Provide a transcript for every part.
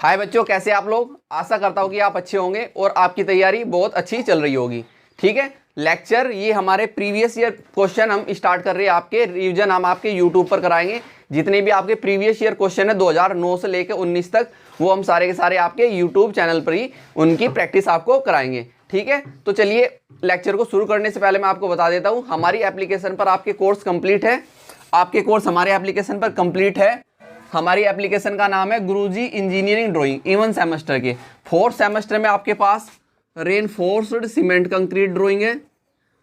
हाय बच्चों, कैसे आप लोग। आशा करता हूँ कि आप अच्छे होंगे और आपकी तैयारी बहुत अच्छी चल रही होगी। ठीक है, लेक्चर ये हमारे प्रीवियस ईयर क्वेश्चन हम स्टार्ट कर रहे हैं। आपके रिवीजन हम आपके यूट्यूब पर कराएंगे। जितने भी आपके प्रीवियस ईयर क्वेश्चन है 2009 से लेकर 19 तक, वो हम सारे के सारे आपके यूट्यूब चैनल पर ही उनकी प्रैक्टिस आपको कराएंगे। ठीक है, तो चलिए लेक्चर को शुरू करने से पहले मैं आपको बता देता हूँ, हमारी एप्लीकेशन पर आपके कोर्स कंप्लीट है। आपके कोर्स हमारे एप्लीकेशन पर कंप्लीट है। हमारी एप्लीकेशन का नाम है गुरुजी इंजीनियरिंग ड्राइंग। इवन सेमेस्टर के 4th सेमेस्टर में आपके पास रेनफोर्स्ड सीमेंट कंक्रीट ड्राइंग है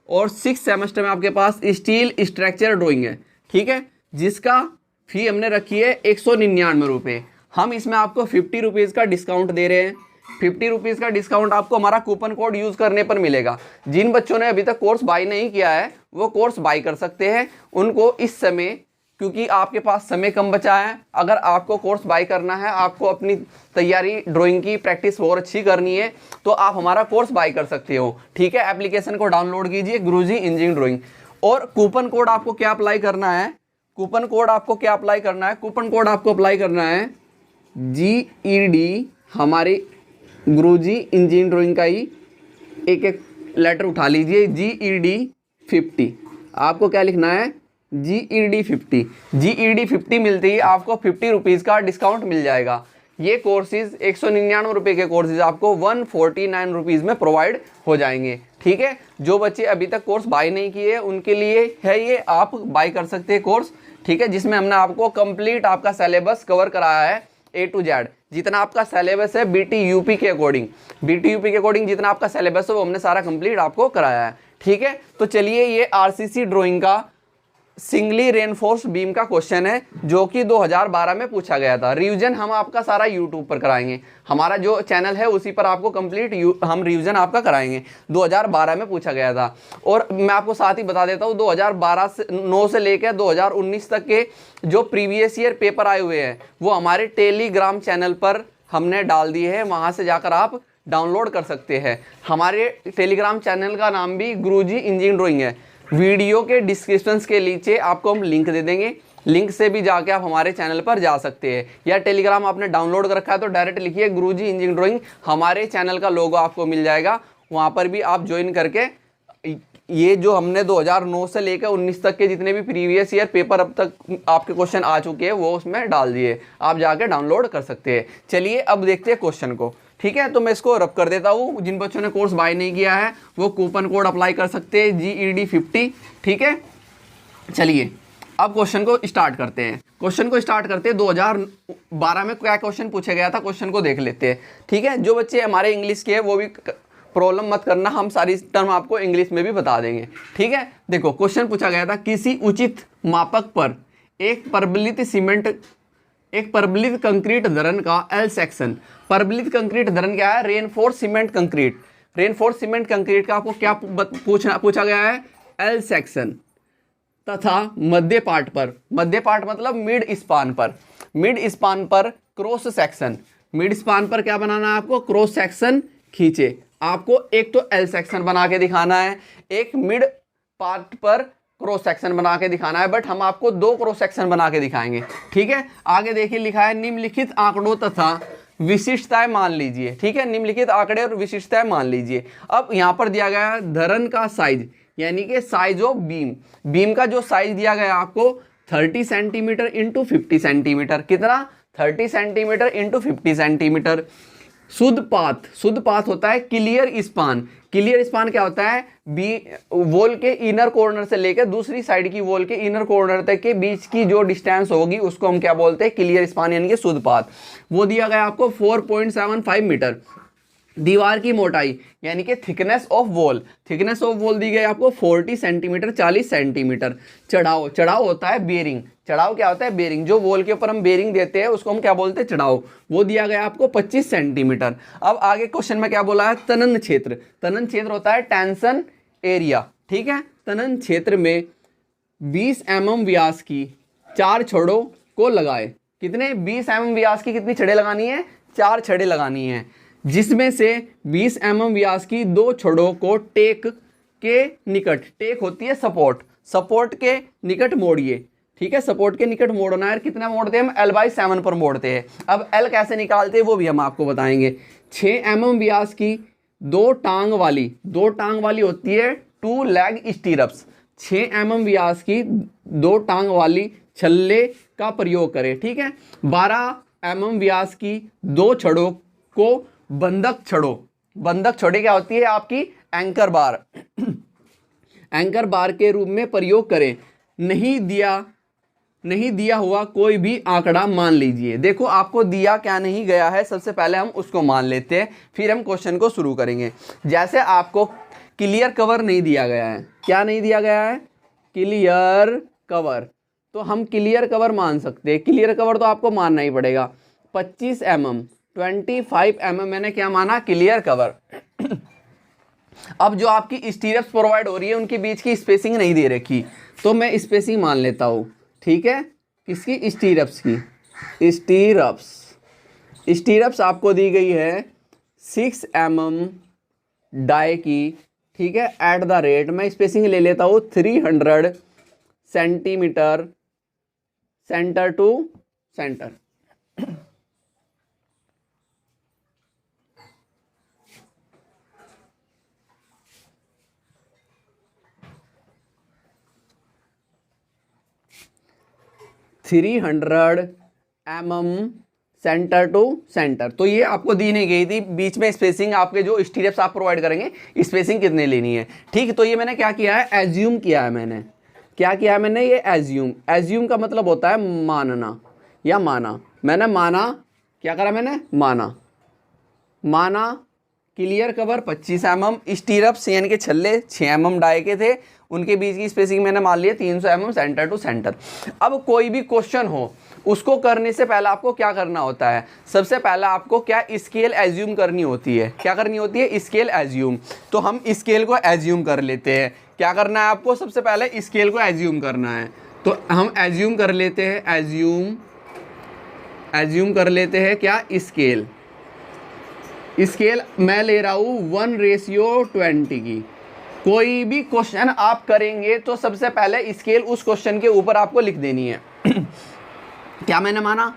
और 6th सेमेस्टर में आपके पास स्टील स्ट्रक्चर ड्राइंग है। ठीक है, जिसका फी हमने रखी है 199 रुपये। हम इसमें आपको 50 रुपीज़ का डिस्काउंट दे रहे हैं। 50 रुपीज़ का डिस्काउंट आपको हमारा कूपन कोड यूज़ करने पर मिलेगा। जिन बच्चों ने अभी तक कोर्स बाई नहीं किया है वो कोर्स बाई कर सकते हैं। उनको इस समय, क्योंकि आपके पास समय कम बचा है, अगर आपको कोर्स बाई करना है, आपको अपनी तैयारी ड्राइंग की प्रैक्टिस और अच्छी करनी है, तो आप हमारा कोर्स बाई कर सकते हो। ठीक है, एप्लीकेशन को डाउनलोड कीजिए गुरुजी इंजीनियरिंग ड्राइंग। और कूपन कोड आपको क्या अप्लाई करना है, कूपन कोड आपको क्या अप्लाई करना है, कूपन कोड आपको अप्लाई करना है GED, हमारे गुरुजी इंजीनियरिंग ड्राइंग का ही एक एक लेटर उठा लीजिए, GED 50। आपको क्या लिखना है, GED 50। GED 50 मिलती ही आपको 50 रुपीज़ का डिस्काउंट मिल जाएगा। ये कोर्सेज 199 रुपये के कोर्सेज आपको 149 रुपीज़ में प्रोवाइड हो जाएंगे। ठीक है, जो बच्चे अभी तक कोर्स बाई नहीं किए उनके लिए है ये, आप बाई कर सकते हैं कोर्स। ठीक है, जिसमें हमने आपको कंप्लीट आपका सिलेबस कवर कराया है A to Z। जितना आपका सिलेबस है BTUP के अकॉर्डिंग जितना आपका सिलेबस है वो हमने सारा कंप्लीट आपको कराया है। ठीक है, तो चलिए ये RCC ड्राइंग का सिंगली रेनफोर्स बीम का क्वेश्चन है जो कि 2012 में पूछा गया था। रिवीजन हम आपका सारा यूट्यूब पर कराएंगे। हमारा जो चैनल है उसी पर आपको कंप्लीट हम रिवीजन आपका कराएंगे। 2012 में पूछा गया था। और मैं आपको साथ ही बता देता हूँ 2009 से लेकर 2019 तक के जो प्रीवियस ईयर पेपर आए हुए हैं वो हमारे टेलीग्राम चैनल पर हमने डाल दिए हैं। वहाँ से जाकर आप डाउनलोड कर सकते हैं। हमारे टेलीग्राम चैनल का नाम भी गुरुजी इंजीनियरिंग ड्राइंग है। वीडियो के डिस्क्रिप्शन के नीचे आपको हम लिंक दे देंगे, लिंक से भी जाके आप हमारे चैनल पर जा सकते हैं। या टेलीग्राम आपने डाउनलोड कर रखा है तो डायरेक्ट लिखिए गुरुजी इंजीनियरिंग ड्राइंग, हमारे चैनल का लोगो आपको मिल जाएगा। वहाँ पर भी आप ज्वाइन करके ये जो हमने 2009 से लेकर 19 तक के जितने भी प्रीवियस ईयर पेपर अब तक आपके क्वेश्चन आ चुके हैं वो उसमें डाल दिए, आप जाके डाउनलोड कर सकते हैं। चलिए अब देखते हैं क्वेश्चन को। ठीक है, तो मैं इसको रब कर देता हूँ। जिन बच्चों ने कोर्स बाय नहीं किया है वो कूपन कोड अप्लाई कर सकते हैं GED 50। ठीक है, चलिए अब क्वेश्चन को स्टार्ट करते हैं। 2012 में क्या क्वेश्चन पूछा गया था, क्वेश्चन को देख लेते हैं। ठीक है, जो बच्चे हमारे इंग्लिश के हैं वो भी प्रॉब्लम मत करना, हम सारी टर्म आपको इंग्लिश में भी बता देंगे। ठीक है, देखो क्वेश्चन पूछा गया था, किसी उचित मापक पर एक परबलित कंक्रीट धरन का L सेक्शन। परबलित कंक्रीट धरन क्या है, reinforce cement concrete. Reinforce cement concrete का आपको क्या पूछा गया है, L सेक्शन तथा मध्य पार्ट मतलब मिड स्पान पर क्रॉस सेक्शन। मिड स्पान पर क्या बनाना है आपको, क्रॉस सेक्शन खींचे। आपको एक तो L सेक्शन बना के दिखाना है, एक मिड पार्ट पर क्रॉस सेक्शन बना के दिखाना है, बट हम आपको 2 क्रॉस सेक्शन बना के दिखाएंगे। ठीक है, आगे देखिए लिखा है निम्नलिखित आंकड़ों तथा विशिष्टताएं मान लीजिए। ठीक है, निम्नलिखित आंकड़े और विशिष्टताएं मान लीजिए। अब यहाँ पर दिया गया है धरन का साइज, यानी कि साइज ऑफ बीम का जो साइज दिया गया आपको 30 सेंटीमीटर इंटू 50 सेंटीमीटर। कितना, 30 सेंटीमीटर इंटू 50 सेंटीमीटर। शुद्ध पाथ होता है क्लियर स्पान क्या होता है, वॉल के इनर कॉर्नर से लेकर दूसरी साइड की वॉल के इनर कॉर्नर तक के बीच की जो डिस्टेंस होगी उसको हम क्या बोलते हैं, क्लियर स्पान, यानी कि शुद्ध पाथ। वो दिया गया आपको 4.75 मीटर। दीवार की मोटाई यानी कि थिकनेस ऑफ वॉल दी गई आपको 40 सेंटीमीटर 40 सेंटीमीटर। चढ़ाव होता है बेरिंग। चढ़ाव क्या होता है, बेरिंग। जो वॉल के ऊपर हम बेरिंग देते हैं उसको हम क्या बोलते हैं, चढ़ाव। वो दिया गया आपको 25 सेंटीमीटर। अब आगे क्वेश्चन में क्या बोला है, तनन क्षेत्र होता है टेंशन एरिया। ठीक है, तनन क्षेत्र में 20 mm व्यास की 4 छड़ों को लगाए। कितने, 20 mm व्यास की कितनी छड़ें लगानी है, 4 छड़ें लगानी है। जिसमें से 20 mm व्यास की 2 छड़ों को टेक के निकट, टेक होती है सपोर्ट के निकट मोड़िए। ठीक है, सपोर्ट के निकट मोड़ना है। कितना मोड़ते हैं हम, L/7 पर मोड़ते हैं। अब L कैसे निकालते हैं वो भी हम आपको बताएंगे। 6 mm व्यास की दो टांग वाली होती है 2 लेग स्टीरप्स। 6 mm व्यास की दो टांग वाली छल्ले का प्रयोग करें। ठीक है, 12 mm व्यास की दो छड़ों को बंधक छड़ी क्या होती है आपकी, एंकर बार एंकर बार के रूप में प्रयोग करें। नहीं दिया हुआ कोई भी आंकड़ा मान लीजिए। देखो आपको दिया क्या नहीं गया है, सबसे पहले हम उसको मान लेते हैं, फिर हम क्वेश्चन को शुरू करेंगे। जैसे आपको क्लियर कवर नहीं दिया गया है, क्या नहीं दिया गया है, क्लियर कवर, तो हम क्लियर कवर मान सकते हैं। क्लियर कवर तो आपको मानना ही पड़ेगा। 25 mm 25 mm मैंने क्या माना, क्लियर कवर। अब जो आपकी स्टीरप्स प्रोवाइड हो रही है उनके बीच की स्पेसिंग नहीं दे रखी, तो मैं स्पेसिंग मान लेता हूँ। ठीक है, किसकी, स्टीरप्स की। स्टीरप्स आपको दी गई है 6 mm डाई की। ठीक है, एट द रेट मैं स्पेसिंग ले लेता हूँ 300 centimetre centre to centre. Centre to centre, तो ये आपको दी नहीं गई थी। बीच में स्पेसिंग आपके जो स्टीरप्स आप प्रोवाइड करेंगे, स्पेसिंग कितने लेनी है। ठीक, तो ये मैंने क्या किया है, एज्यूम किया है। मैंने क्या किया है, मैंने ये एज्यूम का मतलब होता है मानना या माना। मैंने माना, क्या करा मैंने, माना क्लियर कवर 25 mm, स्टीरप्स यानी कि छल्ले 6 mm डाई के थे, उनके बीच की स्पेसिंग मैंने मान लिया 300 mm सेंटर टू सेंटर। अब कोई भी क्वेश्चन हो उसको करने से पहले आपको क्या करना होता है, सबसे पहले आपको क्या, स्केल एज्यूम करनी होती है। क्या करनी होती है, स्केल एज्यूम। तो हम स्केल को एज्यूम कर लेते हैं। क्या करना है आपको, सबसे पहले स्केल को एज्यूम करना है। तो हम एज्यूम कर लेते हैं, एज्यूम कर लेते हैं क्या, स्केल मैं ले रहा हूँ 1:20 की। कोई भी क्वेश्चन आप करेंगे तो सबसे पहले स्केल उस क्वेश्चन के ऊपर आपको लिख देनी है। क्या मैंने माना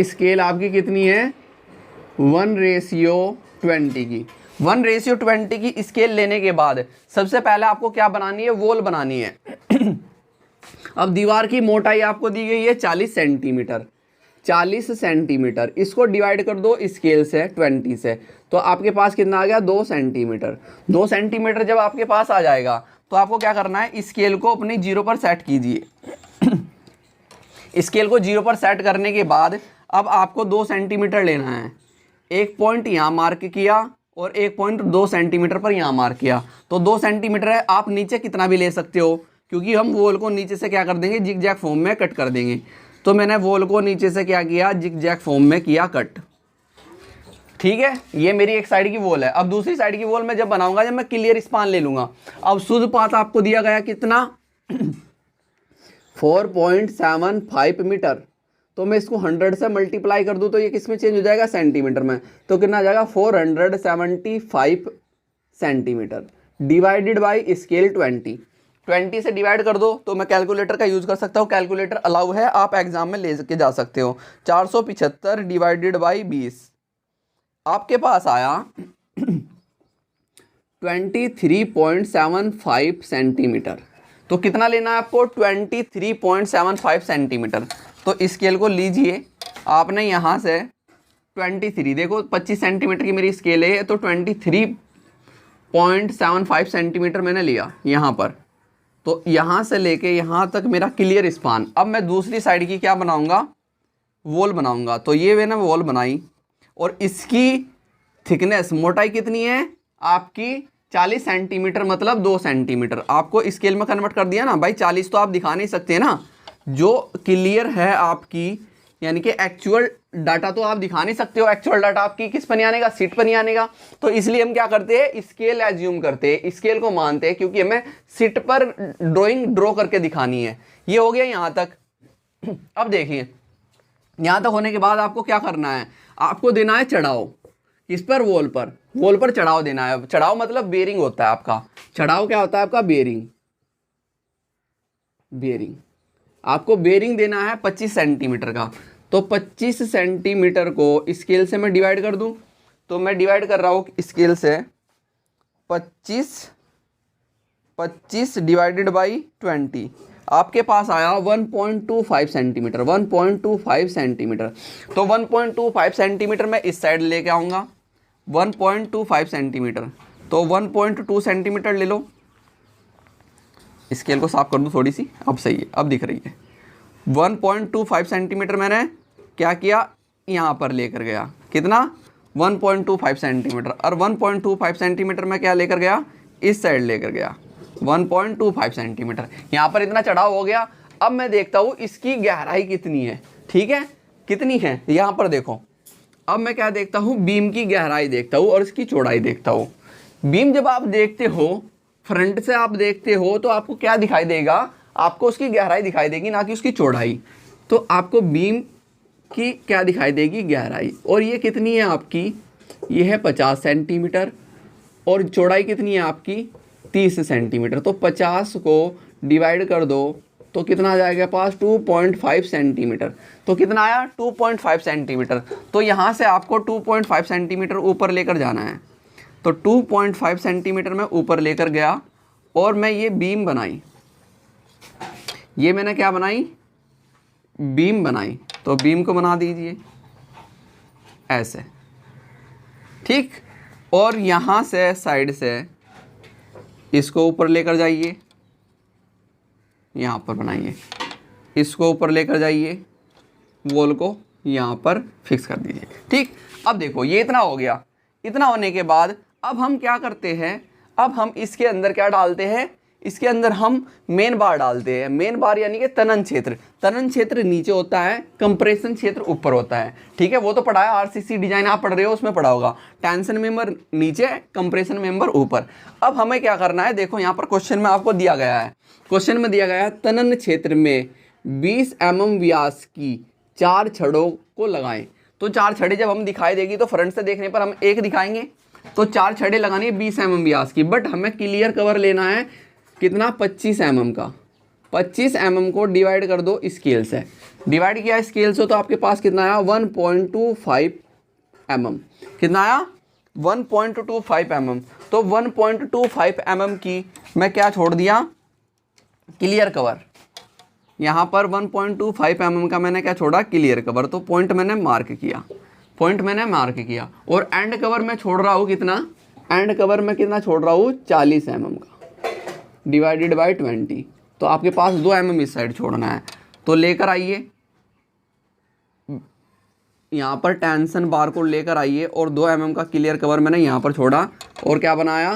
स्केल आपकी कितनी है, 1:20 की। 1:20 की स्केल लेने के बाद सबसे पहले आपको क्या बनानी है, वॉल बनानी है। अब दीवार की मोटाई आपको दी गई है 40 सेंटीमीटर। इसको डिवाइड कर दो स्केल से 20 से, तो आपके पास कितना आ गया, 2 सेंटीमीटर। 2 सेंटीमीटर जब आपके पास आ जाएगा तो आपको क्या करना है, स्केल को अपनी 0 पर सेट कीजिए। स्केल को 0 पर सेट करने के बाद अब आपको 2 सेंटीमीटर लेना है। एक पॉइंट यहाँ मार्क किया और एक पॉइंट 2 सेंटीमीटर पर यहाँ मार्क किया, तो 2 सेंटीमीटर है। आप नीचे कितना भी ले सकते हो, क्योंकि हम वॉल को नीचे से क्या कर देंगे, जिग जैग फॉर्म में कट कर देंगे। तो मैंने वॉल को नीचे से क्या किया, जिग जैग फॉर्म में किया कट। ठीक है, ये मेरी एक साइड की वॉल है। अब दूसरी साइड की वॉल में जब बनाऊंगा, जब मैं क्लियर स्पान ले लूंगा, अब शुद्ध पाथ आपको दिया गया कितना 4.75 मीटर। तो मैं इसको 100 से मल्टीप्लाई कर दूं तो ये किस में चेंज हो जाएगा, सेंटीमीटर में। तो कितना आ जाएगा, 475 सेंटीमीटर डिवाइडेड बाई स्केल 20 से डिवाइड कर दो। तो मैं कैलकुलेटर का यूज़ कर सकता हूँ, कैलकुलेटर अलाउ है, आप एग्जाम में ले के जा सकते हो। 475 डिवाइडेड बाई 20, आपके पास आया 23.75 सेंटीमीटर। तो कितना लेना है आपको, 23.75 सेंटीमीटर। तो स्केल को लीजिए, आपने यहाँ से 23, देखो 25 सेंटीमीटर की मेरी स्केल है, तो 23.75 सेंटीमीटर मैंने लिया यहाँ पर। तो यहाँ से लेके यहाँ तक मेरा क्लियर स्पान। अब मैं दूसरी साइड की क्या बनाऊंगा, वॉल बनाऊंगा। तो ये मैंने वॉल बनाई और इसकी थिकनेस, मोटाई कितनी है आपकी 40 सेंटीमीटर, मतलब 2 सेंटीमीटर। आपको स्केल में कन्वर्ट कर दिया ना भाई, 40 तो आप दिखा नहीं सकते ना, जो क्लियर है आपकी, यानी कि एक्चुअल डाटा तो आप दिखा नहीं सकते हो। एक्चुअल डाटा आपकी किस पर नहीं आने का, सीट पर नहीं आने का। तो इसलिए हम क्या करते हैं, स्केल एज्यूम करते हैं, स्केल को मानते हैं, क्योंकि हमें सीट पर ड्राइंग ड्रॉ करके दिखानी है। ये हो गया यहाँ तक। अब देखिए, यहाँ तक होने के बाद आपको क्या करना है, आपको देना है चढ़ाव। किस पर? वॉल पर। वॉल पर चढ़ाव देना है। चढ़ाव मतलब बेरिंग होता है आपका। चढ़ाव क्या होता है आपका? बेरिंग। बेरिंग आपको बेरिंग देना है 25 सेंटीमीटर का। तो 25 सेंटीमीटर को स्केल से मैं डिवाइड कर दूं, तो मैं डिवाइड कर रहा हूं स्केल से 25 डिवाइडेड बाई 20, आपके पास आया 1.25 सेंटीमीटर। 1.25 सेंटीमीटर। तो 1.25 सेंटीमीटर मैं इस साइड लेके आऊँगा। 1.25 सेंटीमीटर, तो 1.2 सेंटीमीटर ले लो। स्केल को साफ कर दूँ थोड़ी सी, अब सही है, अब दिख रही है। 1.25 सेंटीमीटर मैंने क्या किया, यहाँ पर लेकर गया। कितना? 1.25 सेंटीमीटर। और 1.25 सेंटीमीटर में क्या लेकर गया? इस साइड लेकर गया 1.25 सेंटीमीटर। यहाँ पर इतना चढ़ाव हो गया। अब मैं देखता हूँ इसकी गहराई कितनी है। ठीक है, कितनी है यहाँ पर देखो। अब मैं क्या देखता हूँ? बीम की गहराई देखता हूँ और इसकी चौड़ाई देखता हूँ। बीम जब आप देखते हो, फ्रंट से आप देखते हो, तो आपको क्या दिखाई देगा? आपको उसकी गहराई दिखाई देगी, ना कि उसकी चौड़ाई। तो आपको बीम की क्या दिखाई देगी? गहराई। और ये कितनी है आपकी? ये है 50 सेंटीमीटर। और चौड़ाई कितनी है आपकी? 30 सेंटीमीटर। तो 50 को डिवाइड कर दो तो कितना आ जाएगा पास? 2.5 सेंटीमीटर। तो कितना आया? 2.5 सेंटीमीटर। तो यहाँ से आपको 2.5 सेंटीमीटर ऊपर लेकर जाना है। तो 2.5 सेंटीमीटर में ऊपर लेकर गया और मैं ये बीम बनाई। ये मैंने क्या बनाई? बीम बनाई। तो बीम को बना दीजिए ऐसे, ठीक। और यहाँ से साइड से इसको ऊपर लेकर जाइए, यहाँ पर बनाइए। इसको ऊपर लेकर जाइए, वॉल को यहाँ पर फिक्स कर दीजिए, ठीक। अब देखो ये इतना हो गया। इतना होने के बाद अब हम क्या करते हैं? अब हम इसके अंदर क्या डालते हैं? इसके अंदर हम मेन बार डालते हैं। मेन बार यानी कि तनन क्षेत्र। तनन क्षेत्र नीचे होता है, कंप्रेशन क्षेत्र ऊपर होता है, ठीक है। वो तो पढ़ा है, आरसीसी डिजाइन आप पढ़ रहे हो उसमें पढ़ा होगा। टेंशन मेंबर नीचे, कंप्रेशन मेंबर ऊपर। अब हमें क्या करना है? देखो यहाँ पर क्वेश्चन में आपको दिया गया है। क्वेश्चन में दिया गया है तनन क्षेत्र में 20 mm व्यास की 4 छड़ों को लगाएं। तो 4 छड़े जब हम दिखाई देगी तो फ्रंट से देखने पर हम एक दिखाएंगे, तो 4 छड़े लगानी है 20 mm व्यास की। बट हमें क्लियर कवर लेना है कितना? 25 mm का। 25 mm को डिवाइड कर दो स्केल से। डिवाइड किया स्केल से तो आपके पास कितना आया? 1.25 mm। कितना आया? 1.25 mm। तो 1.25 mm की मैं क्या छोड़ दिया? Clear cover. यहाँ पर 1.25 mm का मैंने क्या छोड़ा? Clear cover. तो पॉइंट मैंने मार्क किया, पॉइंट मैंने मार्क किया। और एंड कवर मैं छोड़ रहा हूँ कितना? एंड कवर मैं कितना छोड़ रहा हूँ? 40 mm का डिवाइडेड बाई 20। तो आपके पास 2 mm इस साइड छोड़ना है। तो लेकर आइए यहाँ पर टेंशन बार को लेकर आइए और 2 mm का क्लियर कवर मैंने यहाँ पर छोड़ा और क्या बनाया?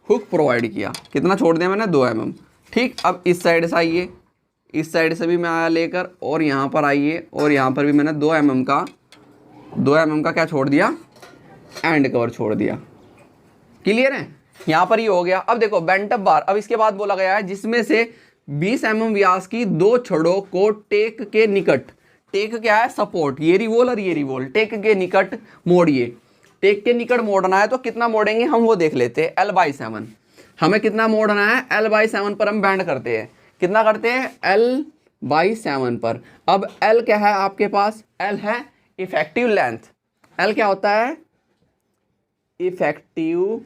हुक प्रोवाइड किया। कितना छोड़ दिया मैंने? 2 mm, ठीक। अब इस साइड से आइए, इस साइड से भी मैं आया लेकर और यहाँ पर आइए और यहाँ पर भी मैंने 2 mm का क्या छोड़ दिया? एंड कवर छोड़ दिया। क्लियर है? यहाँ पर ही हो गया। अब देखो बेंट अप बार। अब इसके बाद बोला गया है जिसमें से 20 mm व्यास की 2 छड़ों को टेक के निकट, टेक क्या है? सपोर्ट। ये रिवोल और ये रिवोल, टेक के निकट मोड़िए। टेक के निकट मोड़ना है तो कितना मोड़ेंगे हम वो देख लेते हैं। L/7 हमें कितना मोड़ना है? L/7 पर हम बैंड करते हैं। कितना करते हैं? L/7 पर। अब L क्या है आपके पास? L है इफेक्टिव लेंथ। L क्या होता है? इफेक्टिव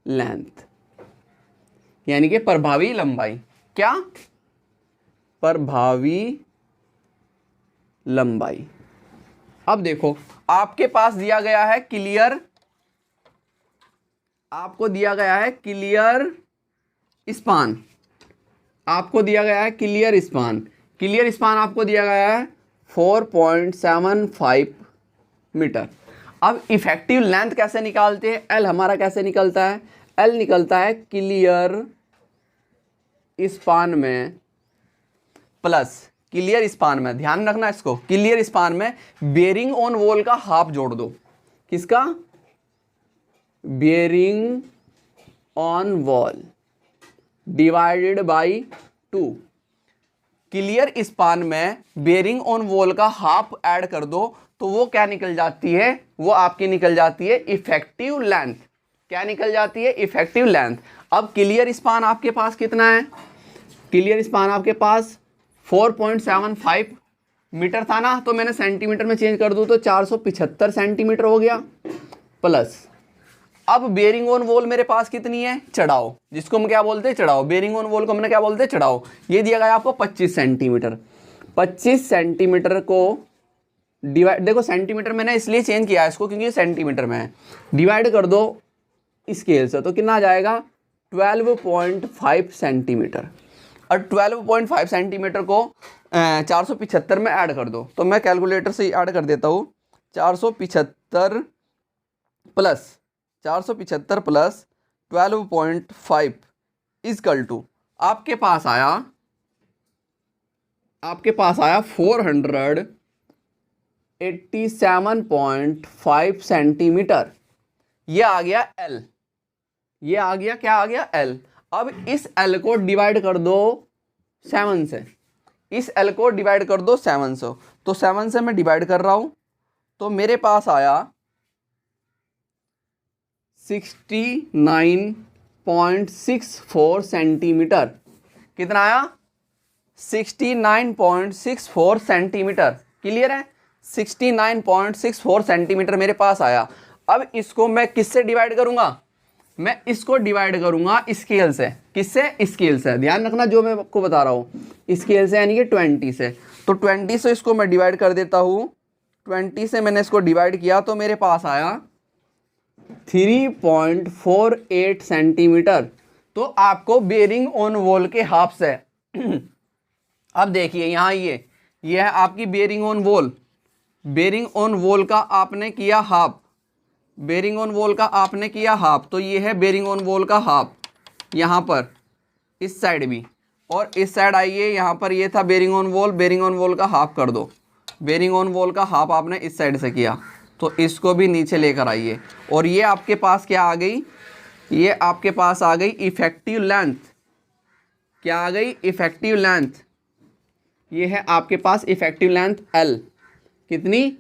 लेंथ यानी कि प्रभावी लंबाई। क्या? प्रभावी लंबाई। अब देखो आपके पास दिया गया है क्लियर, आपको दिया गया है क्लियर स्पान, आपको दिया गया है क्लियर स्पान। क्लियर स्पान आपको दिया गया है 4.75 मीटर। अब इफेक्टिव लेंथ कैसे निकालते हैं? एल हमारा कैसे निकलता है? एल निकलता है क्लियर स्पान में प्लस, क्लियर स्पान में ध्यान रखना इसको, क्लियर स्पान में बेरिंग ऑन वॉल का हाफ जोड़ दो। किसका? Bearing on wall divided by 2। Clear span में बेरिंग ऑन वॉल का हाफ ऐड कर दो तो वो क्या निकल जाती है, वो आपकी निकल जाती है इफेक्टिव लेंथ। क्या निकल जाती है, इफेक्टिव लेंथ। अब क्लियर स्पान आपके पास कितना है, क्लियर स्पान आपके पास 4.75 मीटर था ना, तो मैंने सेंटीमीटर में चेंज कर दूं तो 475 सेंटीमीटर हो गया प्लस। अब बेरिंग ऑन वॉल मेरे पास कितनी है, चढ़ाओ, जिसको हम क्या बोलते हैं, चढ़ाओ। बेरिंग ऑन वॉल को हमने क्या बोलते हैं, चढ़ाओ। ये दिया गया आपको 25 सेंटीमीटर। 25 सेंटीमीटर को डिवाइड, देखो सेंटीमीटर मैंने इसलिए चेंज किया है इसको क्योंकि सेंटीमीटर में है, डिवाइड कर दो स्केल से तो कितना आ जाएगा 12.5 सेंटीमीटर। और 12.5 सेंटीमीटर को 475 में ऐड कर दो, तो मैं कैलकुलेटर से ऐड कर देता हूँ। 475 प्लस 12.5 इजकल टू आपके पास आया 487.5 सेंटीमीटर। ये आ गया L, ये आ गया, क्या आ गया L। अब इस L को डिवाइड कर दो 7 से, इस L को डिवाइड कर दो 7 से, तो 7 से मैं डिवाइड कर रहा हूं तो मेरे पास आया 69.64 सेंटीमीटर। कितना आया, 69.64 सेंटीमीटर। क्लियर है, 69.64 सेंटीमीटर मेरे पास आया। अब इसको मैं किससे डिवाइड करूंगा, मैं इसको डिवाइड करूंगा स्केल से। किससे, स्केल से। ध्यान रखना जो मैं आपको बता रहा हूं, स्केल से यानी कि 20 से। तो 20 से इसको मैं डिवाइड कर देता हूं, 20 से मैंने इसको डिवाइड किया तो मेरे पास आया 3.48 सेंटीमीटर। तो आपको बेरिंग ऑन वॉल के हाफ से अब देखिए यहाँ ये है आपकी bearing on wall. Bearing on wall का आपने किया हाफ, बेरिंग ऑन वॉल का आपने किया हाफ, तो ये है बेरिंग ऑन वॉल का हाफ। यहाँ पर इस साइड भी और इस साइड आइए, यहाँ पर ये था bearing on wall, bearing on wall का हाफ कर दो। बेरिंग ऑन वॉल का हाफ आपने इस साइड से किया तो इसको भी नीचे लेकर आइए। और ये आपके पास क्या आ गई, ये आपके पास आ गई इफेक्टिव लेंथ। क्या आ गई, इफेक्टिव लेंथ। ये है आपके पास इफेक्टिव लेंथ L। कितनी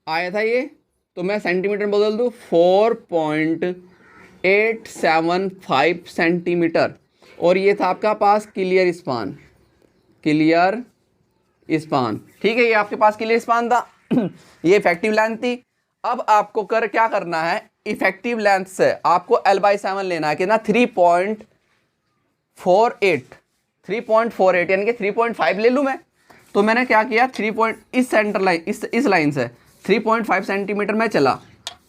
आया था ये, तो मैं सेंटीमीटर बदल दूँ 4.875 सेंटीमीटर। और ये था आपका पास क्लियर स्पान, क्लियर स्पान। ठीक है, ये आपके पास क्लियर स्पान था ये इफेक्टिव लेंथ थी। अब आपको क्या करना है, इफेक्टिव लेंथ से आपको L/7 लेना है। कितना, 3.48 यानी कि 3.5 ले लूँ मैं। तो मैंने क्या किया, 3 इस सेंटर लाइन, इस लाइन से 3.5 सेंटीमीटर में चला,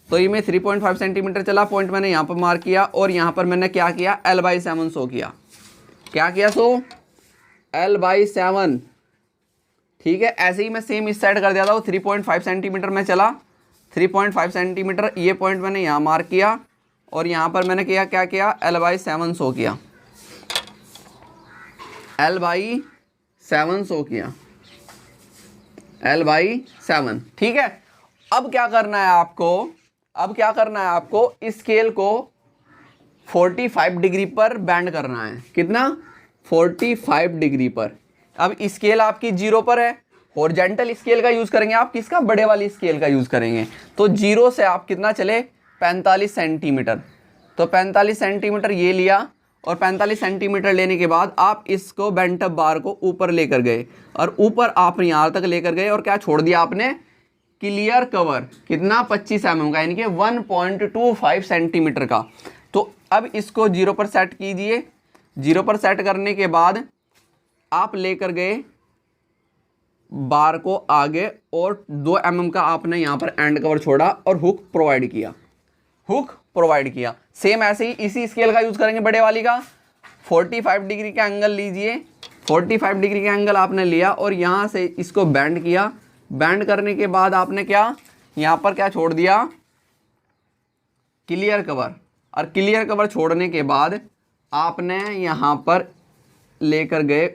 तो ये मैं 3.5 सेंटीमीटर चला, पॉइंट मैंने यहाँ पर मार्क किया और यहाँ पर मैंने क्या किया, L/7 शो किया। क्या किया, सो L/7। ठीक है, ऐसे ही मैं सेम इस साइड कर दिया था, वो 3.5 सेंटीमीटर में चला, 3.5 सेंटीमीटर ये पॉइंट मैंने यहाँ मार्क किया और यहाँ पर मैंने किया, क्या किया, L/7 शो किया, L/7 शो किया, L/7। ठीक है, अब क्या करना है आपको, अब क्या करना है आपको, स्केल को 45 डिग्री पर बैंड करना है। कितना, 45 डिग्री पर। अब स्केल आपकी 0 पर है, हॉरिजॉन्टल स्केल का यूज करेंगे आप, किसका, बड़े वाली स्केल का यूज करेंगे। तो 0 से आप कितना चले, 45 सेंटीमीटर। तो 45 सेंटीमीटर ये लिया और 45 सेंटीमीटर लेने के बाद आप इसको बेंट अप बार को ऊपर लेकर गए और ऊपर आप यहाँ तक लेकर गए और क्या छोड़ दिया आपने, क्लियर कवर। कितना, 25 mm का, यानी कि 1.25 सेंटीमीटर का। तो अब इसको 0 पर सेट कीजिए। 0 पर सेट करने के बाद आप लेकर गए बार को आगे और 2 mm का आपने यहाँ पर एंड कवर छोड़ा और हुक प्रोवाइड किया, हुक प्रोवाइड किया। सेम ऐसे ही इसी स्केल का यूज करेंगे, बड़े वाली का। 45 डिग्री का एंगल लीजिए, 45 डिग्री का एंगल आपने लिया और यहाँ से इसको बैंड किया। बैंड करने के बाद आपने क्या, यहाँ पर क्या छोड़ दिया, क्लियर कवर। और क्लियर कवर छोड़ने के बाद आपने यहाँ पर लेकर गए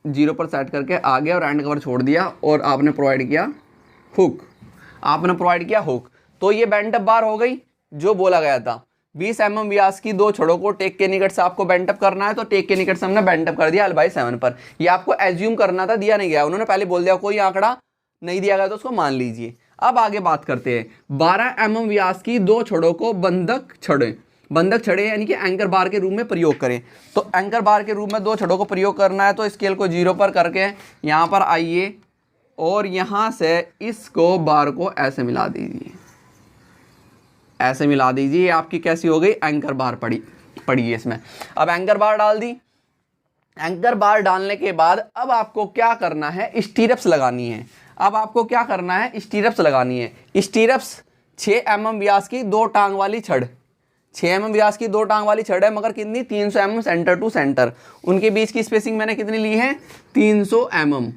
0 पर सेट करके आगे और एंड कवर छोड़ दिया और आपने प्रोवाइड किया हुक, आपने प्रोवाइड किया हुक। तो ये बेंट अप बार हो गई जो बोला गया था। 20 mm व्यास की दो छड़ों को टेक के निकट से आपको बेंट अप करना है, तो टेक के निकट से हमने बेंट अप कर दिया L/7 पर। ये आपको एज्यूम करना था, दिया नहीं गया, उन्होंने पहले बोल दिया, कोई आंकड़ा नहीं दिया गया तो उसको मान लीजिए। अब आगे बात करते हैं। 12 mm व्यास की दो छड़ों को बंधक छड़े यानी कि एंकर बार के रूप में प्रयोग करें। तो एंकर बार के रूप में दो छड़ों को प्रयोग करना है, तो स्केल को 0 पर करके यहाँ पर आइए और यहाँ से इसको बार को ऐसे मिला दीजिए, ऐसे मिला दीजिए। ये आपकी कैसी हो गई, एंकर बार पड़ी है इसमें। अब एंकर बार डाल दी। एंकर बार डालने के बाद अब आपको क्या करना है, स्टीरप्स लगानी है। अब आपको क्या करना है, स्टीरप्स लगानी है। स्टीरप्स 6 mm व्यास की दो टांग वाली छड़, 6 mm व्यास की दो टांग वाली छड़ है, मगर कितनी, 300 mm सेंटर टू सेंटर। उनके बीच की स्पेसिंग मैंने कितनी ली है, 300 mm।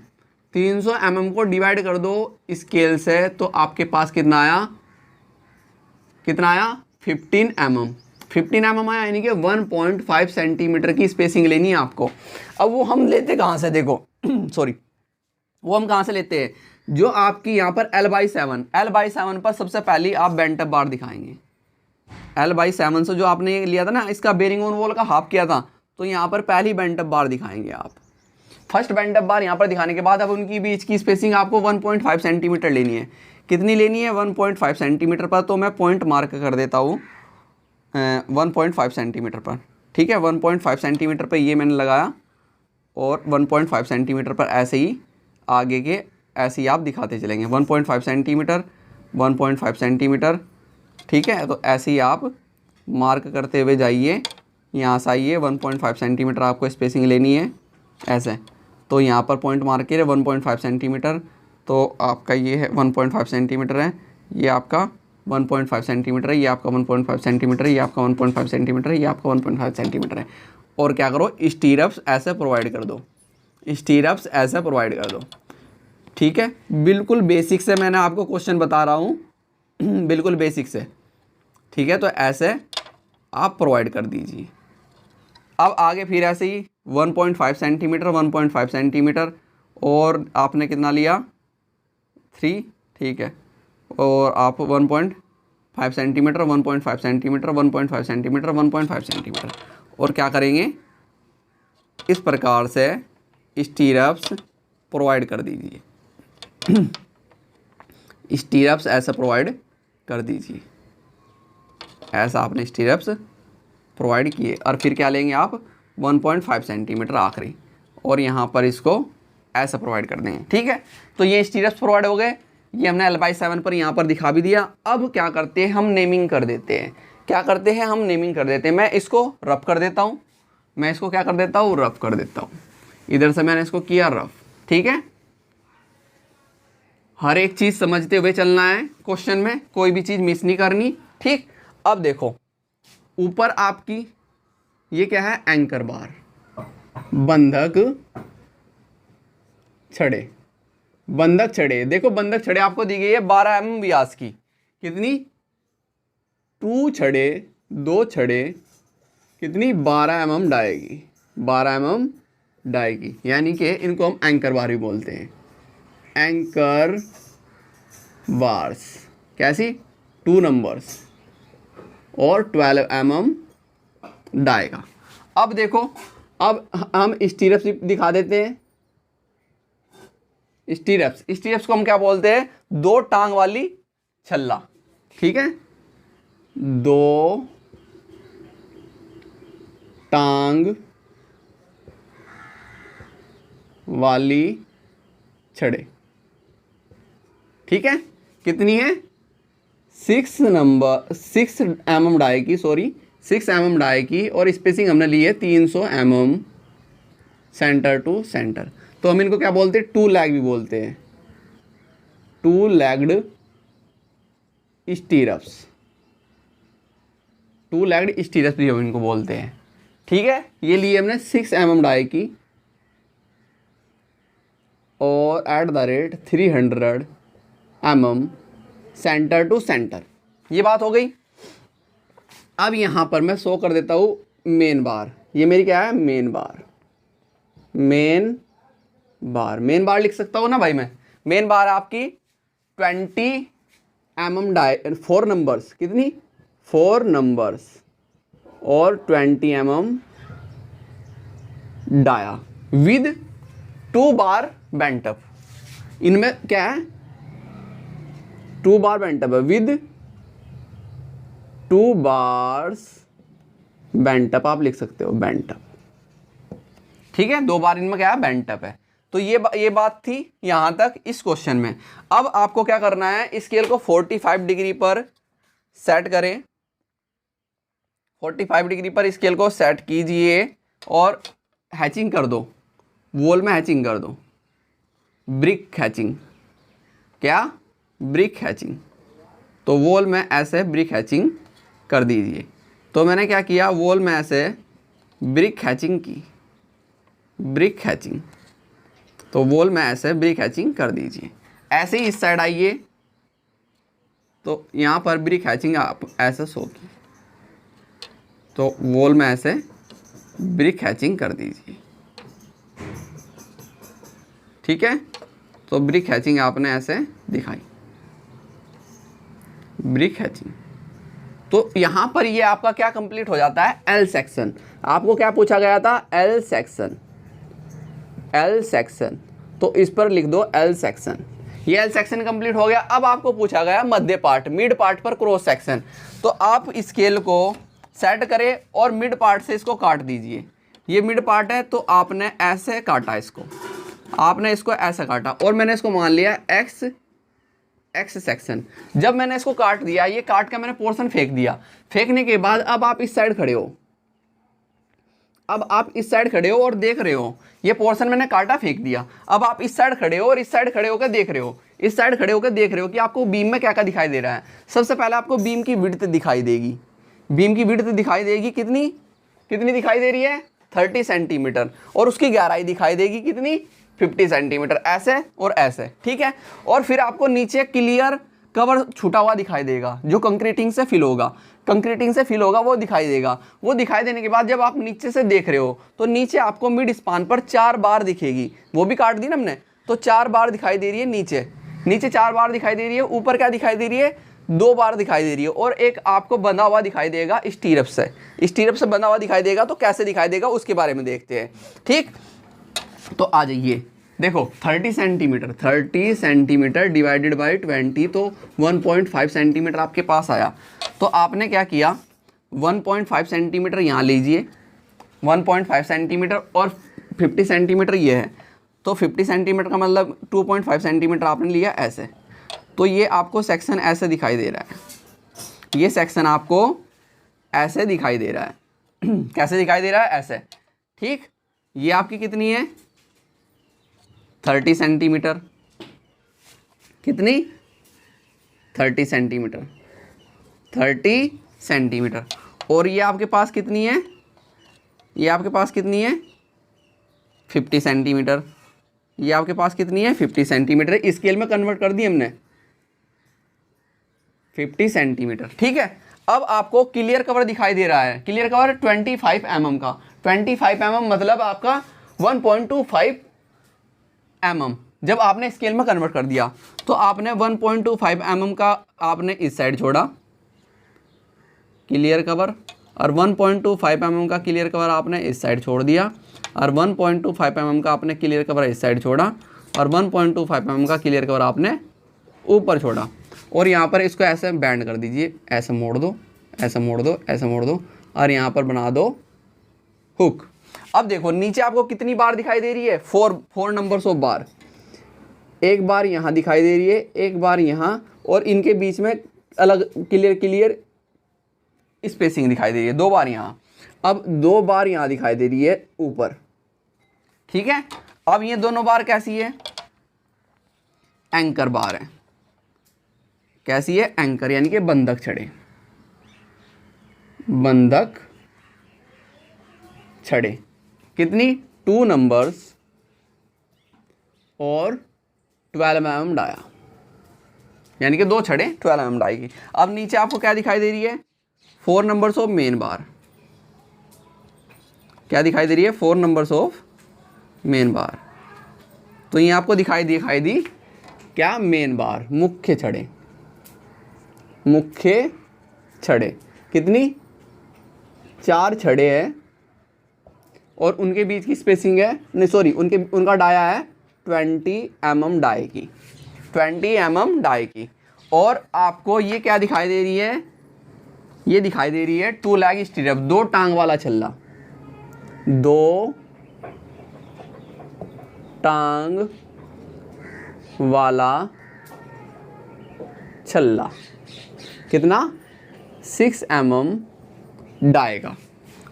300 mm को डिवाइड कर दो स्केल से, तो आपके पास कितना आया, 15 mm। 15 mm आया, यानी कि 1.5 सेंटीमीटर की स्पेसिंग लेनी है आपको। अब वो हम लेते कहाँ से, देखो सॉरी, वो हम कहाँ से लेते हैं, जो आपकी यहाँ पर L/7 पर सबसे पहले आप बेंट अप बार दिखाएंगे। L/7 से जो आपने लिया था ना, इसका बेरिंग ऑन वॉल का हाफ किया था, तो यहाँ पर पहली बेंट अप बार दिखाएंगे आप। फर्स्ट बेंट अप बार यहाँ पर दिखाने के बाद अब उनकी बीच की स्पेसिंग आपको 1.5 सेंटीमीटर लेनी है। कितनी लेनी है, 1.5 सेंटीमीटर पर। तो मैं पॉइंट मार्क कर देता हूँ 1.5 सेंटीमीटर पर, ठीक है। 1.5 सेंटीमीटर पर ये मैंने लगाया, और 1.5 सेंटीमीटर पर ऐसे ही आगे के ऐसे ही आप दिखाते चलेंगे। 1.5 सेंटीमीटर, 1.5 सेंटीमीटर, ठीक है। तो ऐसे ही आप मार्क करते हुए जाइए, यहाँ से आइए, 1.5 सेंटीमीटर आपको स्पेसिंग लेनी है ऐसे। तो यहाँ पर पॉइंट मार्क कीजिए 1.5 सेंटीमीटर, तो आपका ये है 1.5 सेंटीमीटर है, ये आपका 1.5 सेंटीमीटर है, ये आपका 1.5 सेंटीमीटर है, ये आपका 1.5 सेंटीमीटर है, ये आपका 1.5 सेंटीमीटर है। और क्या करो, स्टीरप्स ऐसे प्रोवाइड कर दो, स्टीरप्स ऐसे प्रोवाइड कर दो, ठीक है। बिल्कुल बेसिक से मैंने आपको क्वेश्चन बता रहा हूँ, बिल्कुल बेसिक से, ठीक है। तो ऐसे आप प्रोवाइड कर दीजिए। अब आगे फिर ऐसे ही 1.5 सेंटीमीटर, 1.5 सेंटीमीटर, और आपने कितना लिया, 3, ठीक है। और आप 1.5 सेंटीमीटर, 1.5 सेंटीमीटर, 1.5 सेंटीमीटर, 1.5 सेंटीमीटर, और क्या करेंगे, इस प्रकार से स्टीरप्स प्रोवाइड कर दीजिए। स्टीरप्स ऐसा प्रोवाइड कर दीजिए, ऐसा आपने स्टीरप्स प्रोवाइड किए। और फिर क्या लेंगे आप, 1.5 सेंटीमीटर आखिरी, और यहाँ पर इसको ऐसा प्रोवाइड कर देंगे, ठीक है। तो ये स्टीरप्स प्रोवाइड हो गए, ये हमने L/7 पर यहाँ पर दिखा भी दिया। अब क्या करते हैं, हम नेमिंग कर देते हैं। क्या करते हैं, हम नेमिंग कर देते हैं। मैं इसको रफ कर देता हूँ, मैं इसको क्या कर देता हूँ, रफ कर देता हूँ। इधर से मैंने इसको किया रफ, ठीक है। हर एक चीज़ समझते हुए चलना है, क्वेश्चन में कोई भी चीज़ मिस नहीं करनी, ठीक। अब देखो, ऊपर आपकी ये क्या है, एंकर बार, बंधक छड़े, बंधक छड़े। देखो बंधक छड़े आपको दी गई है 12 mm व्यास की, कितनी, 2 छड़े, 2 छड़े, कितनी, 12 mm डाई की, 12 mm डाई की, यानी कि इनको हम एंकर बार भी बोलते हैं। एंकर बार्स कैसी, 2 नंबर्स और 12 mm डाई का। अब देखो, अब हम स्टीरप्स दिखा देते हैं। स्टीरप्स को हम क्या बोलते हैं, 2 टांग वाली छल्ला, ठीक है। 2 टांग वाली छड़े, ठीक है। कितनी है, 6 mm डाई की, 6 mm डाई की, और स्पेसिंग हमने ली है 300 mm सेंटर टू सेंटर। तो हम इनको क्या बोलते हैं, 2 लेग भी बोलते हैं, 2 लेग्ड स्टीरप्स, 2 लेग्ड स्टीरप्स भी हम इनको बोलते हैं, ठीक है। ये लिए हमने 6 mm डाई की, और @ 300 mm सेंटर टू सेंटर। ये बात हो गई। अब यहाँ पर मैं शो कर देता हूँ मेन बार। ये मेरी क्या है, मेन बार, मेन बार लिख सकता हूँ ना भाई मैं। मेन बार आपकी 20 mm डाई, 4 नंबर्स, कितनी, 4 नंबर्स, और 20 mm dia with 2 bar bent up. इनमें क्या है, 2 बार बेंटअप है, विद 2 बार्स बेंटअप आप लिख सकते हो, बेंटअप। ठीक है, 2 बार इनमें क्या है, बेंटअप है। तो ये बात थी यहां तक इस क्वेश्चन में। अब आपको क्या करना है, स्केल को 45 डिग्री पर सेट करें, 45 डिग्री पर स्केल को सेट कीजिए और हैचिंग कर दो, वॉल में हैचिंग कर दो, ब्रिक हैचिंग। क्या, ब्रिक हैचिंग। तो वॉल में ऐसे ब्रिक हैचिंग कर दीजिए। तो मैंने क्या किया, वॉल में ऐसे ब्रिक हैचिंग की, ब्रिक हैचिंग। तो वॉल में ऐसे ब्रिक हैचिंग कर दीजिए। ऐसे ही इस साइड आइए, तो यहाँ पर ब्रिक हैचिंग आप ऐसे शो की, तो वॉल में ऐसे ब्रिक हैचिंग कर दीजिए। ठीक है, तो ब्रिक हैचिंग आपने ऐसे दिखाई, ब्रिक हैचिंग। तो यहाँ पर ये आपका क्या कंप्लीट हो जाता है, एल सेक्शन। आपको क्या पूछा गया था, एल सेक्शन, एल सेक्शन। तो इस पर लिख दो एल सेक्शन। ये एल सेक्शन कंप्लीट हो गया। अब आपको पूछा गया मध्य पार्ट, मिड पार्ट पर क्रॉस सेक्शन। तो आप स्केल को सेट करें और मिड पार्ट से इसको काट दीजिए। ये मिड पार्ट है, तो आपने ऐसे काटा इसको, आपने इसको ऐसे काटा और मैंने इसको मान लिया एक्स सेक्शन। जब मैंने इसको काट दिया, ये काट के मैंने पोर्शन फेंक दिया। फेंकने के बाद अब आप इस साइड खड़े हो, अब आप इस साइड खड़े हो और देख रहे हो, ये पोर्शन मैंने काटा फेंक दिया। अब आप इस साइड खड़े हो और इस साइड खड़े होकर देख रहे हो, इस साइड खड़े होकर देख रहे हो कि आपको बीम में क्या क्या दिखाई दे रहा है। सबसे पहले आपको बीम की विड्थ दिखाई देगी, बीम की विड्थ दिखाई देगी, कितनी कितनी दिखाई दे रही है, 30 सेंटीमीटर। और उसकी गहराई दिखाई देगी कितनी, 50 सेंटीमीटर, ऐसे और ऐसे। ठीक है, और फिर आपको नीचे क्लियर कवर छूटा हुआ दिखाई देगा, जो कंक्रीटिंग से फिल होगा, कंक्रीटिंग से फिल होगा, वो दिखाई देगा। वो दिखाई देने के बाद जब आप नीचे से देख रहे हो, तो नीचे आपको मिड स्पान पर 4 बार दिखेगी। वो भी काट दी ना हमने, तो 4 बार दिखाई दे रही है नीचे, नीचे 4 बार दिखाई दे रही है। ऊपर क्या दिखाई दे रही है, 2 बार दिखाई दे रही है। और एक आपको बंधा हुआ दिखाई देगा स्टीरअप से, स्टीरअप से बंधा हुआ दिखाई देगा। तो कैसे दिखाई देगा उसके बारे में देखते हैं। ठीक, तो आ जाइए, देखो 30 सेंटीमीटर, 30 सेंटीमीटर डिवाइडेड बाई 20, तो 1.5 सेंटीमीटर आपके पास आया। तो आपने क्या किया, 1.5 सेंटीमीटर यहाँ लीजिए, 1.5 सेंटीमीटर, और 50 सेंटीमीटर ये है, तो 50 सेंटीमीटर का मतलब 2.5 सेंटीमीटर आपने लिया ऐसे। तो ये आपको सेक्शन ऐसे दिखाई दे रहा है, ये सेक्शन आपको ऐसे दिखाई दे रहा है। कैसे दिखाई दे रहा है, ऐसे। ठीक, ये आपकी कितनी है, 30 सेंटीमीटर, कितनी, 30 सेंटीमीटर, 30 सेंटीमीटर। और ये आपके पास कितनी है, ये आपके पास कितनी है, 50 सेंटीमीटर। ये आपके पास कितनी है, 50 सेंटीमीटर। स्केल में कन्वर्ट कर दी हमने, 50 सेंटीमीटर। ठीक है, अब आपको क्लियर कवर दिखाई दे रहा है, क्लियर कवर 25 mm का। 25 mm मतलब आपका 1.25 mm। जब आपने स्केल में कन्वर्ट कर दिया, तो आपने 1.25 mm का आपने इस साइड छोड़ा क्लियर कवर, और 1.25 mm का क्लियर कवर आपने इस साइड छोड़ दिया, और 1.25 mm का आपने क्लियर कवर इस साइड छोड़ा, और 1.25 mm का क्लियर कवर आपने ऊपर छोड़ा। और यहाँ पर इसको ऐसे बैंड कर दीजिए, ऐसे मोड़ दो, ऐसे मोड़ दो, ऐसे मोड़ दो, और यहाँ पर बना दो हुक। अब देखो नीचे आपको कितनी बार दिखाई दे रही है, 4 नंबर्स ऑफ बार। एक बार यहाँ दिखाई दे रही है, एक बार यहाँ, और इनके बीच में अलग क्लियर स्पेसिंग दिखाई दे रही है, 2 बार यहाँ। अब 2 बार यहाँ दिखाई दे रही है ऊपर। ठीक है, अब ये दोनों बार कैसी है, एंकर बार है। कैसी है, एंकर, यानी कि बंधक छड़े, बंधक छड़े। कितनी, 2 नंबर्स और 12 mm डाया, यानी कि 2 छड़े 12 mm डाई की। अब नीचे आपको क्या दिखाई दे रही है, 4 नंबर्स ऑफ मेन बार। क्या दिखाई दे रही है, 4 नंबर्स ऑफ मेन बार। तो ये आपको दिखाई दी क्या, मेन बार, मुख्य छड़े, मुख्य छड़े। कितनी, 4 छड़े हैं और उनके बीच की स्पेसिंग है, नहीं सॉरी, उनका डाया है 20 mm डाई की, 20 mm डाई की। और आपको ये क्या दिखाई दे रही है, ये दिखाई दे रही है 2 लेग स्टीरियप, 2 टांग वाला छल्ला, 2 टांग वाला छल्ला, कितना 6 mm डाई का,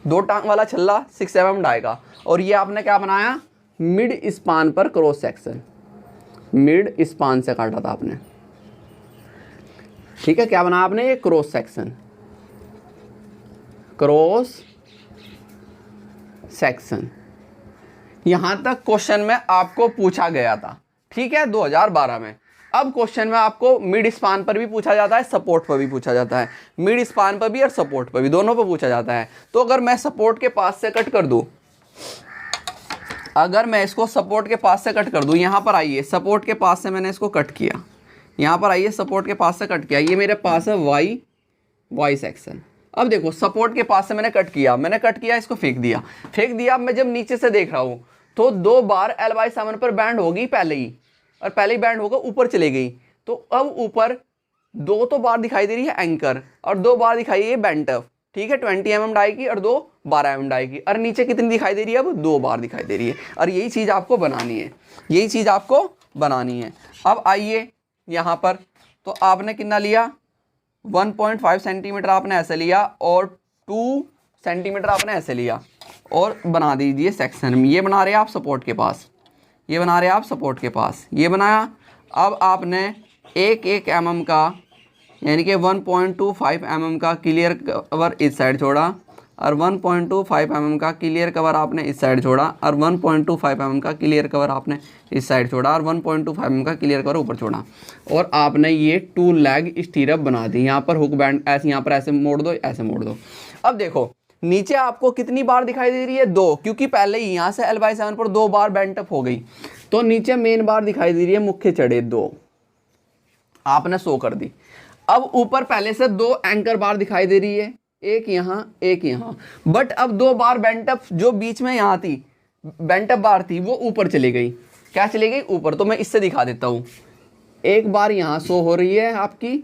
2 टांग वाला छल्ला 6 mm डाई का। और ये आपने क्या बनाया, मिड स्पान पर क्रॉस सेक्शन, मिड स्पान से काटा था आपने, ठीक है। क्या बनाया आपने, ये क्रॉस सेक्शन, क्रॉस सेक्शन। यहां तक क्वेश्चन में आपको पूछा गया था, ठीक है, 2012 में। अब क्वेश्चन में आपको मिड स्पान पर भी पूछा जाता है, सपोर्ट पर भी पूछा जाता है, मिड स्पान पर भी और सपोर्ट पर भी, दोनों पर पूछा जाता है। तो अगर मैं सपोर्ट के पास से कट कर दूं, अगर मैं इसको सपोर्ट के पास से कट कर दूं, यहां पर आइए, सपोर्ट के पास से मैंने इसको कट किया, यहां पर आइए, सपोर्ट के पास से कट किया, ये मेरे पास है वाई सेक्शन। अब देखो, सपोर्ट के पास से मैंने कट किया, इसको फेंक दिया। अब मैं जब नीचे से देख रहा हूं तो 2 बार L/7 पर बैंड होगी पहले ही, और पहले ही बैंड होकर ऊपर चले गई। तो अब ऊपर 2 तो बार दिखाई दे रही है एंकर, और 2 बार दिखाई है बेंटफ, ठीक है, 20 mm डाई की, और 2 12 mm डाई की। और नीचे कितनी दिखाई दे रही है, अब 2 बार दिखाई दे रही है। और यही चीज़ आपको बनानी है, यही चीज़ आपको बनानी है। अब आइए यहाँ पर, तो आपने कितना लिया, 1.5 सेंटीमीटर आपने ऐसे लिया, और 2 सेंटीमीटर आपने ऐसे लिया, और बना दीजिए सेक्शन। ये बना रहे हैं आप सपोर्ट के पास, ये बना रहे हैं आप सपोर्ट के पास, ये बनाया। अब आपने 1 mm का, यानी कि 1.25 mm का क्लियर कवर इस साइड छोड़ा, और 1.25 mm का क्लियर कवर आपने इस साइड छोड़ा, और 1.25 mm का क्लियर कवर आपने इस साइड छोड़ा, और 1.25 mm का क्लियर कवर ऊपर छोड़ा। और आपने ये 2 लेग स्टीरअप बना दी। यहाँ पर हुक बैंड ऐसे, यहाँ पर ऐसे मोड़ दो, ऐसे मोड़ दो। अब देखो नीचे आपको कितनी बार दिखाई दे रही है, 2, क्योंकि पहले ही यहाँ से L/7 पर 2 बार बेंटअप हो गई। तो नीचे मेन बार दिखाई दे रही है, मुख्य छड़े 2 आपने 100 कर दी। अब ऊपर पहले से 2 एंकर बार दिखाई दे रही है, एक यहाँ एक यहाँ, बट अब 2 बार बेंटअप जो बीच में यहाँ थी, बेंटअप बार थी, वो ऊपर चली गई। क्या चली गई, ऊपर। तो मैं इससे दिखा देता हूँ, एक बार यहाँ 100 हो रही है आपकी,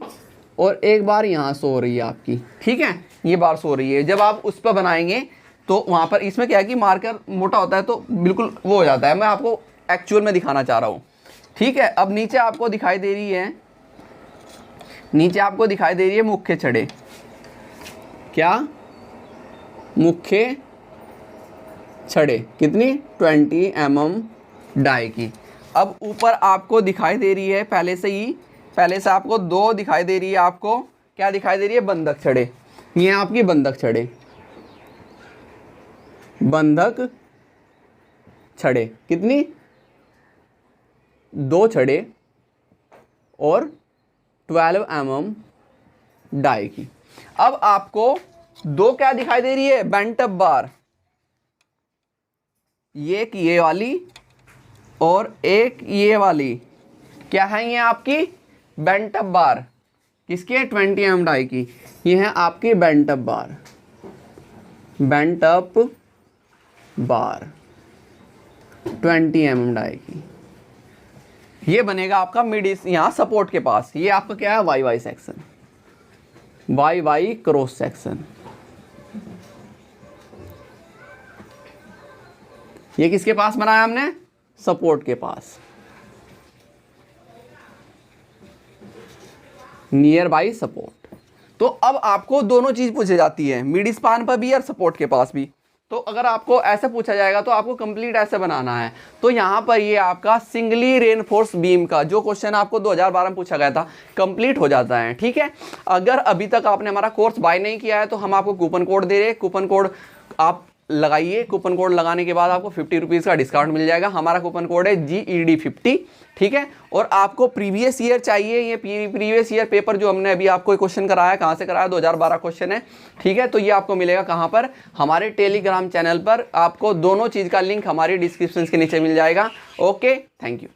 और एक बार यहाँ 100 हो रही है आपकी, ठीक है, ये बार 100 हो रही है। जब आप उस पर बनाएंगे तो वहाँ पर, इसमें क्या है कि मार्कर मोटा होता है तो बिल्कुल वो हो जाता है। मैं आपको एक्चुअल में दिखाना चाह रहा हूँ, ठीक है। अब नीचे आपको दिखाई दे रही है, नीचे आपको दिखाई दे रही है मुख्य छड़े, क्या, मुख्य छड़े, कितनी, 20 mm डाई की। अब ऊपर आपको दिखाई दे रही है पहले से आपको 2 दिखाई दे रही है, आपको क्या दिखाई दे रही है, बंधक छड़े। ये आपकी बंधक छड़े, बंधक छड़े कितनी, 2 छड़े और 12 mm डाई की। अब आपको 2 क्या दिखाई दे रही है, बेंटअप बार, एक ये वाली और एक ये वाली, क्या है, ये आपकी बेंटअप बार, किसके, 20 mm डाई की। ये है आपकी बेंटअप बार, बेंटअप बार 20 mm डाई की। ये बनेगा आपका मिड, यहाँ सपोर्ट के पास। ये आपका क्या है, Y section, Y cross section. ये किसके पास बनाया हमने, सपोर्ट के पास, नियर बाई सपोर्ट। तो अब आपको दोनों चीज पूछी जाती है, मिड स्पान पर भी और सपोर्ट के पास भी। तो अगर आपको ऐसे पूछा जाएगा तो आपको कंप्लीट ऐसे बनाना है। तो यहाँ पर ये आपका सिंगली रेनफोर्स बीम का जो क्वेश्चन आपको 2012 में पूछा गया था कंप्लीट हो जाता है, ठीक है। अगर अभी तक आपने हमारा कोर्स बाय नहीं किया है तो हम आपको कूपन कोड दे रहे हैं, कूपन कोड आप लगाइए। कूपन कोड लगाने के बाद आपको 50 रुपीज़ का डिस्काउंट मिल जाएगा। हमारा कूपन कोड है GED50, ठीक है। और आपको प्रीवियस ईयर चाहिए, ये प्रीवियस ईयर पेपर जो हमने अभी आपको क्वेश्चन कराया, कहाँ से कराया, 2012 क्वेश्चन है, ठीक है। तो ये आपको मिलेगा कहाँ पर, हमारे टेलीग्राम चैनल पर। आपको दोनों चीज़ का लिंक हमारी डिस्क्रिप्शन के नीचे मिल जाएगा। Okay, thank you.